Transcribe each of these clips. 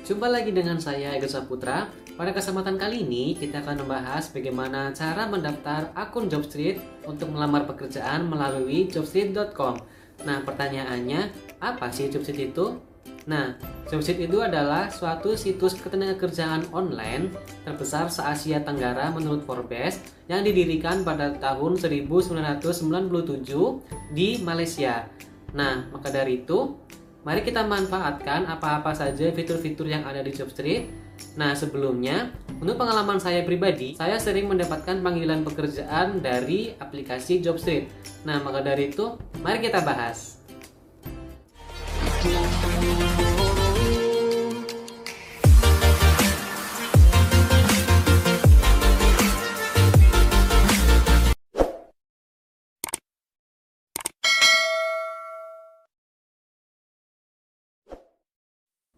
Jumpa lagi dengan saya Ega Saputra. Pada kesempatan kali ini kita akan membahas bagaimana cara mendaftar akun Jobstreet untuk melamar pekerjaan melalui jobstreet.com. Nah, pertanyaannya, apa sih Jobstreet itu? Nah, Jobstreet itu adalah suatu situs ketenagakerjaan online terbesar se-Asia Tenggara menurut Forbes yang didirikan pada tahun 1997 di Malaysia. Nah, maka dari itu, mari kita manfaatkan apa-apa saja fitur-fitur yang ada di Jobstreet. Nah, sebelumnya, menurut pengalaman saya pribadi, saya sering mendapatkan panggilan pekerjaan dari aplikasi Jobstreet. Nah, maka dari itu, mari kita bahas.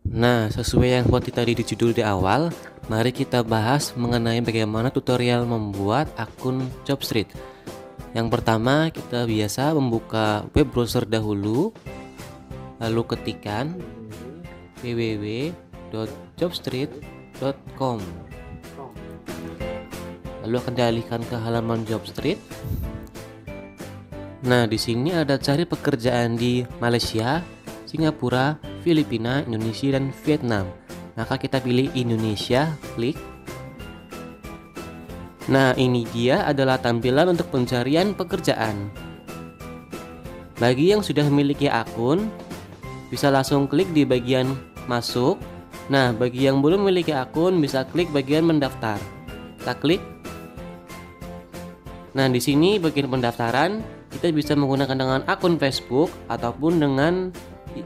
Nah, sesuai yang seperti tadi di judul di awal, mari kita bahas mengenai bagaimana tutorial membuat akun Jobstreet. Yang pertama, kita biasa membuka web browser dahulu, lalu ketikkan www.jobstreet.com. Lalu akan dialihkan ke halaman Jobstreet. Nah, di sini ada cari pekerjaan di Malaysia, Singapura, Filipina, Indonesia, dan Vietnam. Maka kita pilih Indonesia, klik. Nah, ini dia adalah tampilan untuk pencarian pekerjaan. Bagi yang sudah memiliki akun, bisa langsung klik di bagian masuk. Nah, bagi yang belum memiliki akun, bisa klik bagian mendaftar. Kita klik. Nah, di sini bagian pendaftaran, kita bisa menggunakan dengan akun Facebook ataupun dengan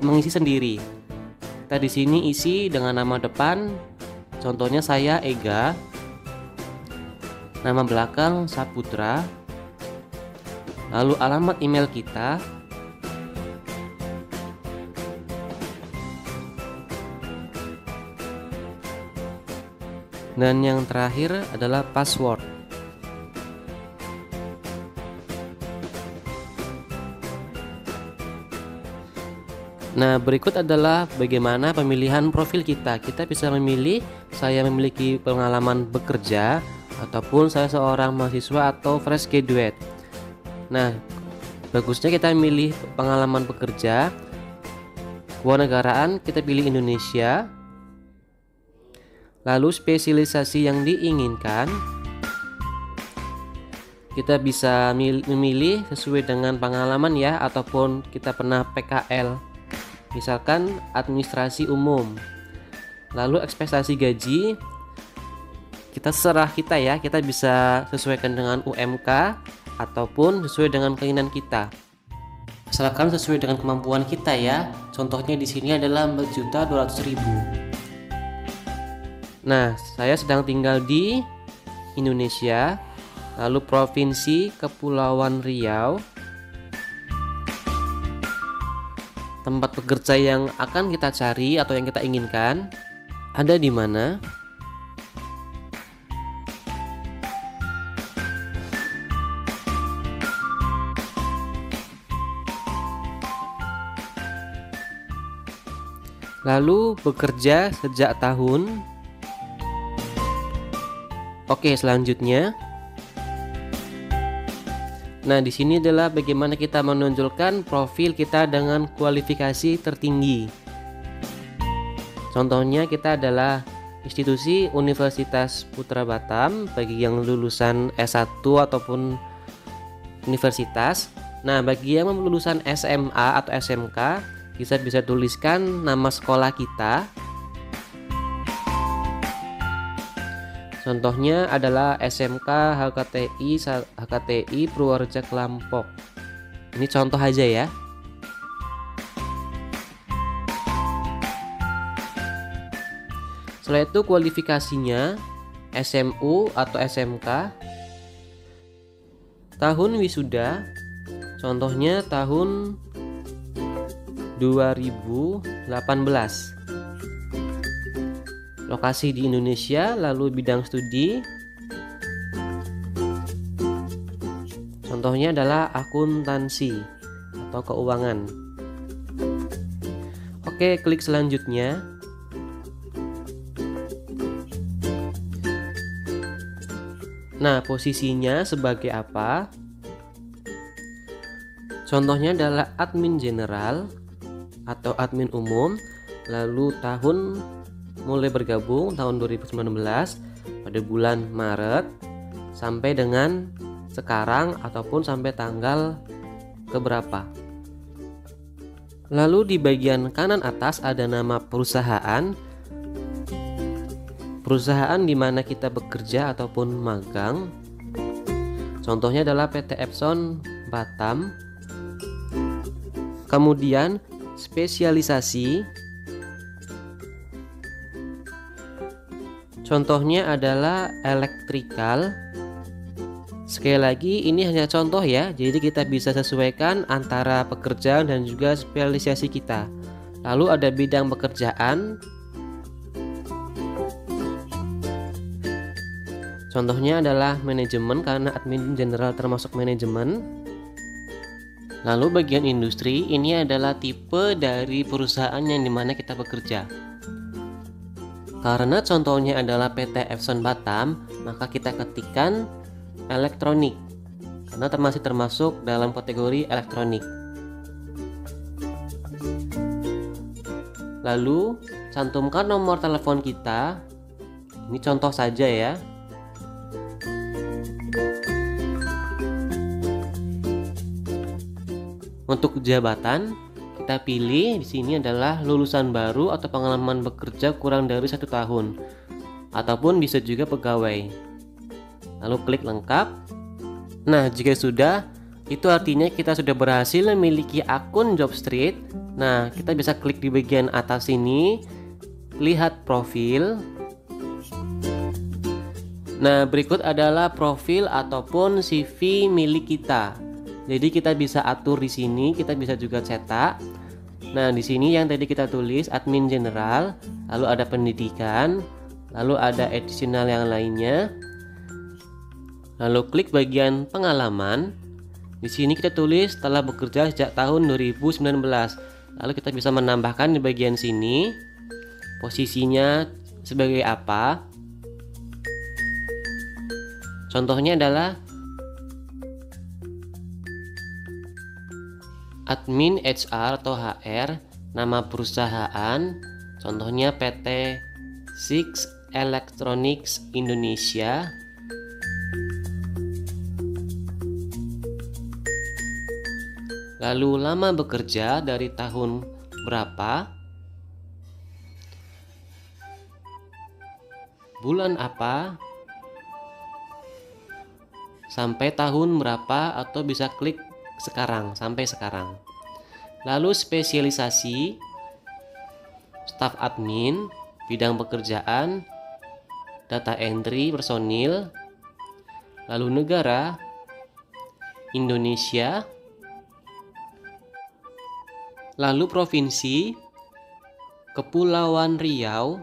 mengisi sendiri. Kita di sini isi dengan nama depan, contohnya saya Ega, nama belakang Saputra, lalu alamat email kita, dan yang terakhir adalah password. Nah, berikut adalah bagaimana pemilihan profil kita. Kita bisa memilih saya memiliki pengalaman bekerja ataupun saya seorang mahasiswa atau fresh graduate. Nah, bagusnya kita memilih pengalaman bekerja. Kewarganegaraan kita pilih Indonesia. Lalu spesialisasi yang diinginkan kita bisa memilih sesuai dengan pengalaman ya, ataupun kita pernah PKL. Misalkan administrasi umum. Lalu ekspektasi gaji kita serah kita ya, kita bisa sesuaikan dengan UMK ataupun sesuai dengan keinginan kita. Asalkan sesuai dengan kemampuan kita ya. Contohnya di sini adalah 4.200.000. Nah, saya sedang tinggal di Indonesia, lalu Provinsi Kepulauan Riau. Tempat pekerja yang akan kita cari atau yang kita inginkan ada di mana? Lalu bekerja sejak tahun. Oke, selanjutnya. Nah, di sini adalah bagaimana kita menonjolkan profil kita dengan kualifikasi tertinggi. Contohnya kita adalah institusi Universitas Putra Batam bagi yang lulusan S1 ataupun universitas. Nah, bagi yang lulusan SMA atau SMK, kita bisa tuliskan nama sekolah kita. Contohnya adalah SMK HKTI Purworejo Kelampok. Ini contoh aja ya. Setelah itu kualifikasinya SMU atau SMK. Tahun wisuda, contohnya tahun 2018. Lokasi di Indonesia, lalu bidang studi. Contohnya adalah akuntansi atau keuangan. Oke, klik selanjutnya. Nah, posisinya sebagai apa? Contohnya adalah admin general atau admin umum, lalu tahun mulai bergabung tahun 2019 pada bulan Maret sampai dengan sekarang ataupun sampai tanggal keberapa. Lalu di bagian kanan atas ada nama perusahaan. Perusahaan di mana kita bekerja ataupun magang. Contohnya adalah PT Epson Batam. Kemudian spesialisasi. Contohnya adalah elektrikal. Sekali lagi ini hanya contoh ya, jadi kita bisa sesuaikan antara pekerjaan dan juga spesialisasi kita. Lalu ada bidang pekerjaan. Contohnya adalah manajemen karena admin general termasuk manajemen. Lalu bagian industri ini adalah tipe dari perusahaan yang dimana kita bekerja. Karena contohnya adalah PT Epson Batam, maka kita ketikkan elektronik karena termasuk dalam kategori elektronik. Lalu cantumkan nomor telepon kita. Ini contoh saja ya. Untuk jabatan kita pilih di sini adalah lulusan baru atau pengalaman bekerja kurang dari 1 tahun, ataupun bisa juga pegawai. Lalu klik lengkap. Nah, jika sudah, itu artinya kita sudah berhasil memiliki akun Jobstreet. Nah, kita bisa klik di bagian atas ini, lihat profil. Nah, berikut adalah profil ataupun CV milik kita. Jadi kita bisa atur di sini, kita bisa juga cetak. Nah, di sini yang tadi kita tulis admin general, lalu ada pendidikan, lalu ada additional yang lainnya. Lalu klik bagian pengalaman. Di sini kita tulis telah bekerja sejak tahun 2019. Lalu kita bisa menambahkan di bagian sini posisinya sebagai apa. Contohnya adalah admin HR atau HR, nama perusahaan, contohnya PT Six Electronics Indonesia. Lalu lama bekerja dari tahun berapa, bulan apa, sampai tahun berapa, atau bisa klik sekarang sampai sekarang. Lalu spesialisasi, staf admin, bidang pekerjaan, data entry personil, lalu negara Indonesia, lalu provinsi Kepulauan Riau,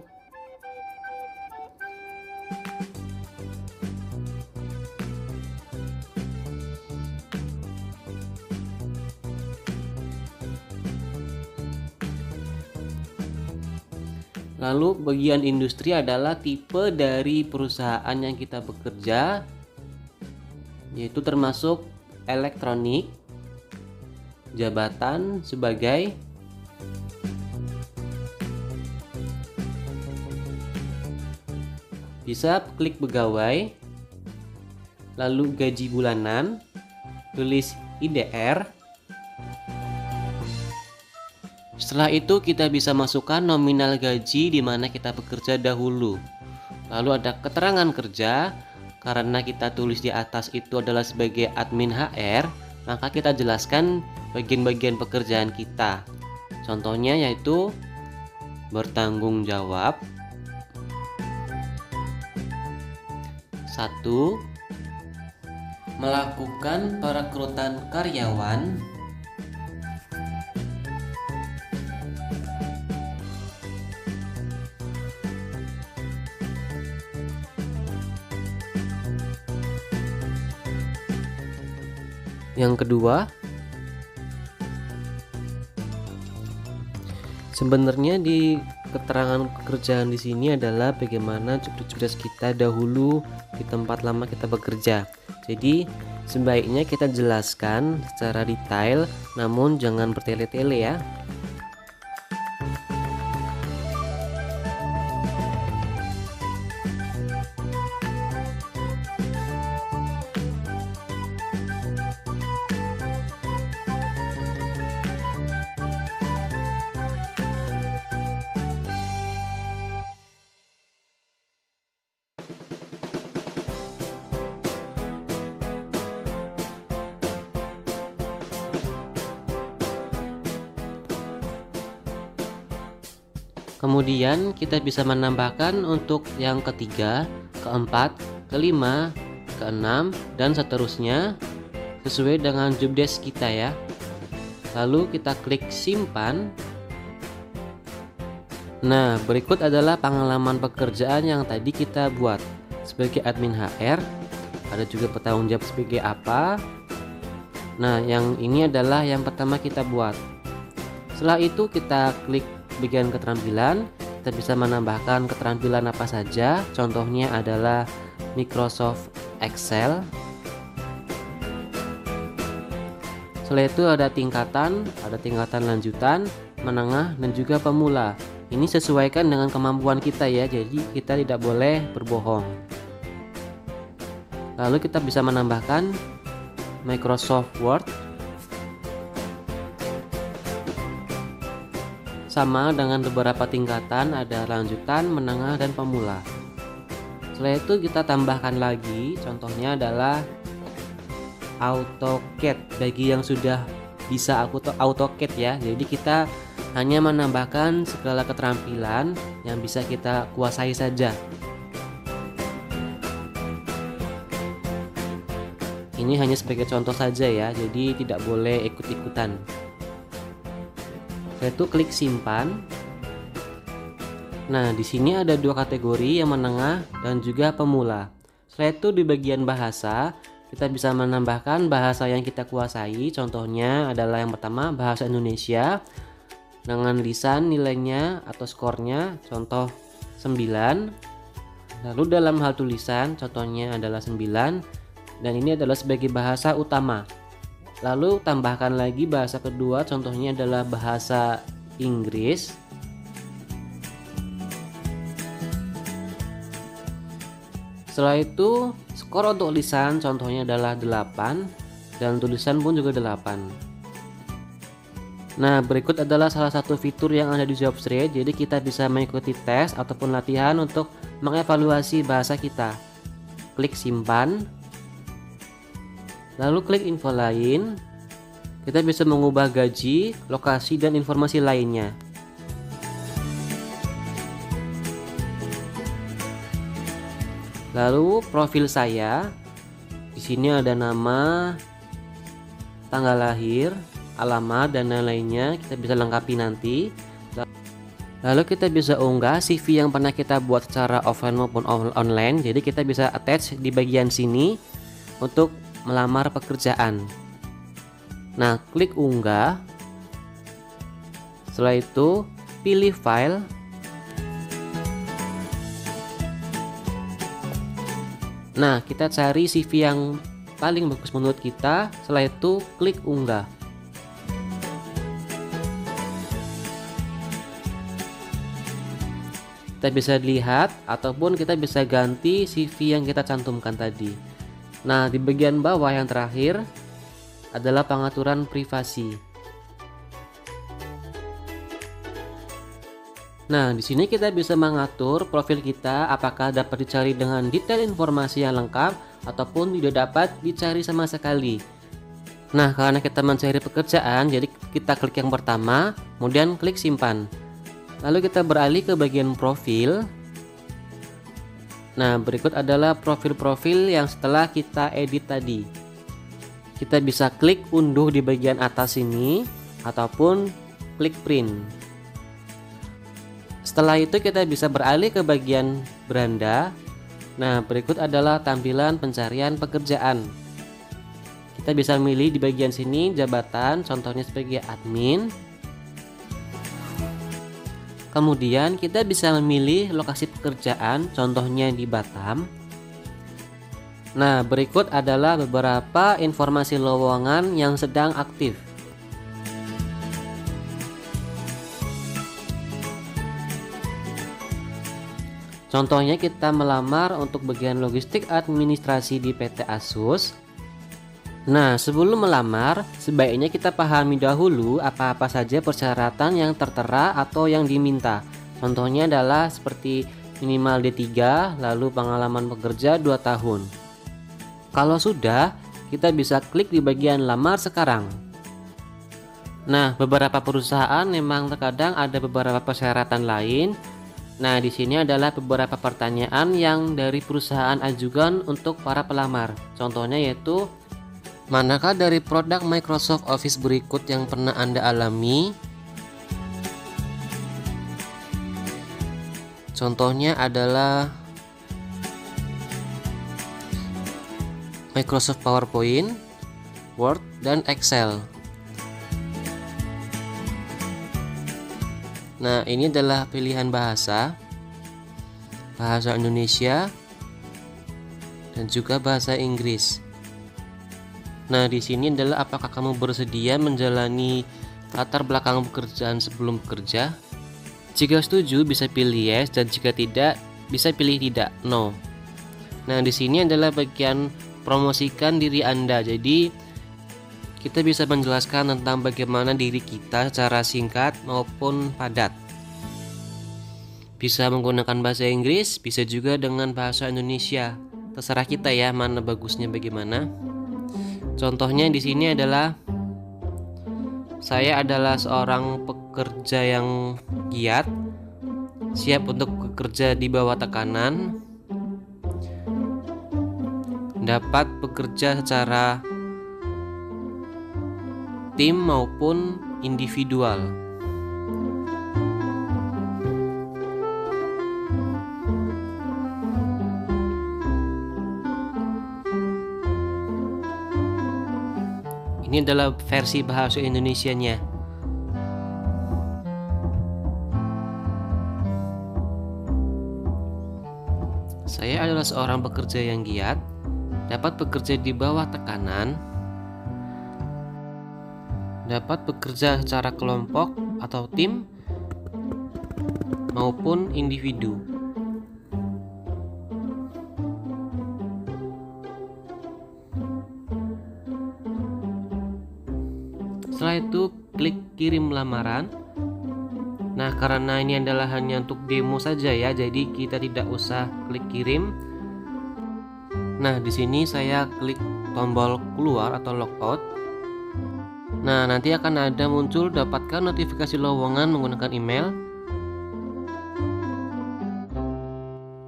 lalu bagian industri adalah tipe dari perusahaan yang kita bekerja, yaitu termasuk elektronik. Jabatan sebagai bisa klik pegawai, lalu gaji bulanan, tulis IDR. Setelah itu kita bisa masukkan nominal gaji di mana kita bekerja dahulu. Lalu ada keterangan kerja, karena kita tulis di atas itu adalah sebagai admin HR, maka kita jelaskan bagian-bagian pekerjaan kita. Contohnya yaitu bertanggung jawab. 1. Melakukan perekrutan karyawan. Yang kedua, sebenarnya di keterangan pekerjaan di sini adalah bagaimana job desk kita dahulu di tempat lama kita bekerja. Jadi sebaiknya kita jelaskan secara detail, namun jangan bertele-tele ya. Kemudian kita bisa menambahkan untuk yang ketiga, keempat, kelima, keenam, dan seterusnya sesuai dengan job desk kita ya. Lalu kita klik simpan. Nah, berikut adalah pengalaman pekerjaan yang tadi kita buat sebagai admin HR. Ada juga petanggung jawab sebagai apa. Nah, yang ini adalah yang pertama kita buat. Setelah itu kita klik bagian keterampilan, kita bisa menambahkan keterampilan apa saja. Contohnya adalah Microsoft Excel. Setelah itu ada tingkatan lanjutan, menengah, dan juga pemula. Ini sesuaikan dengan kemampuan kita ya, jadi kita tidak boleh berbohong. Lalu kita bisa menambahkan Microsoft Word. Sama dengan beberapa tingkatan, ada lanjutan, menengah, dan pemula. Setelah itu kita tambahkan lagi, contohnya adalah AutoCAD bagi yang sudah bisa AutoCAD ya. Jadi kita hanya menambahkan segala keterampilan yang bisa kita kuasai saja. Ini hanya sebagai contoh saja ya, jadi tidak boleh ikut-ikutan. Setelah itu klik simpan. Nah, di sini ada dua kategori, yang menengah dan juga pemula. Setelah itu di bagian bahasa, kita bisa menambahkan bahasa yang kita kuasai. Contohnya adalah yang pertama bahasa Indonesia dengan lisan nilainya atau skornya contoh 9. Lalu dalam hal tulisan contohnya adalah 9 dan ini adalah sebagai bahasa utama. Lalu tambahkan lagi bahasa kedua, contohnya adalah bahasa Inggris. Setelah itu skor untuk lisan contohnya adalah 8 dan tulisan pun juga 8. Nah, berikut adalah salah satu fitur yang ada di Jobstreet. Jadi kita bisa mengikuti tes ataupun latihan untuk mengevaluasi bahasa kita. Klik simpan. Lalu klik info lain. Kita bisa mengubah gaji, lokasi, dan informasi lainnya. Lalu profil saya. Di sini ada nama, tanggal lahir, alamat, dan lain-lainnya. Kita bisa lengkapi nanti. Lalu kita bisa unggah CV yang pernah kita buat secara offline maupun online. Jadi kita bisa attach di bagian sini untuk melamar pekerjaan. Nah, klik unggah. Setelah itu pilih file. Nah, kita cari CV yang paling bagus menurut kita. Setelah itu klik unggah. Kita bisa lihat ataupun kita bisa ganti CV yang kita cantumkan tadi. Nah, di bagian bawah yang terakhir adalah pengaturan privasi. Nah, di sini kita bisa mengatur profil kita apakah dapat dicari dengan detail informasi yang lengkap ataupun tidak dapat dicari sama sekali. Nah, karena kita mencari pekerjaan, jadi kita klik yang pertama, kemudian klik simpan. Lalu kita beralih ke bagian profil. Nah, berikut adalah profil-profil yang setelah kita edit tadi. Kita bisa klik unduh di bagian atas ini ataupun klik print. Setelah itu kita bisa beralih ke bagian beranda. Nah, berikut adalah tampilan pencarian pekerjaan. Kita bisa milih di bagian sini jabatan, contohnya sebagai admin. Kemudian kita bisa memilih lokasi pekerjaan, contohnya di Batam. Nah, berikut adalah beberapa informasi lowongan yang sedang aktif. Contohnya kita melamar untuk bagian logistik administrasi di PT Asus. Nah, sebelum melamar, sebaiknya kita pahami dahulu apa-apa saja persyaratan yang tertera atau yang diminta. Contohnya adalah seperti minimal D3, lalu pengalaman bekerja 2 tahun. Kalau sudah, kita bisa klik di bagian lamar sekarang. Nah, beberapa perusahaan memang terkadang ada beberapa persyaratan lain. Nah, di sini adalah beberapa pertanyaan yang dari perusahaan ajukan untuk para pelamar. Contohnya yaitu, manakah dari produk Microsoft Office berikut yang pernah Anda alami? Contohnya adalah Microsoft PowerPoint, Word, dan Excel. Nah, ini adalah pilihan bahasa Indonesia dan juga bahasa Inggris. Nah, di sini adalah apakah kamu bersedia menjalani latar belakang pekerjaan sebelum bekerja? Jika setuju bisa pilih yes, dan jika tidak bisa pilih tidak, no. Nah, di sini adalah bagian promosikan diri Anda. Jadi kita bisa menjelaskan tentang bagaimana diri kita secara singkat maupun padat. Bisa menggunakan bahasa Inggris, bisa juga dengan bahasa Indonesia. Terserah kita ya mana bagusnya bagaimana. Contohnya di sini adalah, saya adalah seorang pekerja yang giat, siap untuk bekerja di bawah tekanan, dapat bekerja secara tim maupun individual. Ini adalah versi bahasa Indonesianya. Saya adalah seorang pekerja yang giat, dapat bekerja di bawah tekanan, dapat bekerja secara kelompok atau tim maupun individu. Setelah itu klik kirim lamaran. Nah, karena ini adalah hanya untuk demo saja ya, jadi kita tidak usah klik kirim. Nah, di sini saya klik tombol keluar atau logout. Nah, nanti akan ada muncul dapatkan notifikasi lowongan menggunakan email.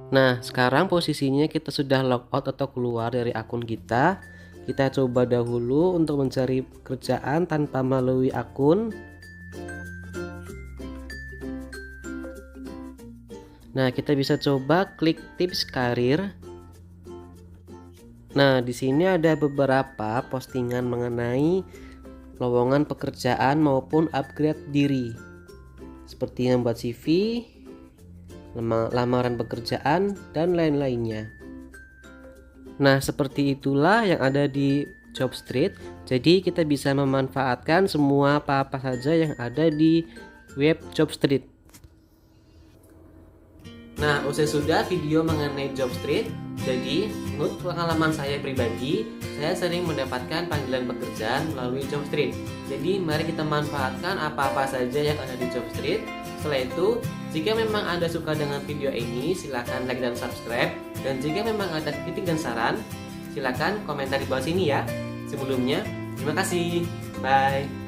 Nah, sekarang posisinya kita sudah logout atau keluar dari akun kita. Kita coba dahulu untuk mencari pekerjaan tanpa melalui akun. Nah, kita bisa coba klik tips karir. Nah, di sini ada beberapa postingan mengenai lowongan pekerjaan maupun upgrade diri, seperti membuat CV, lamaran pekerjaan, dan lain-lainnya. Nah, seperti itulah yang ada di Jobstreet. Jadi kita bisa memanfaatkan semua apa-apa saja yang ada di web Jobstreet. Nah, usai sudah video mengenai Jobstreet. Jadi, menurut pengalaman saya pribadi, saya sering mendapatkan panggilan pekerjaan melalui Jobstreet. Jadi, mari kita manfaatkan apa-apa saja yang ada di Jobstreet. Setelah itu, jika memang Anda suka dengan video ini, silakan like dan subscribe. Dan jika memang ada kritik dan saran, silakan komentar di bawah sini ya. Sebelumnya, terima kasih. Bye.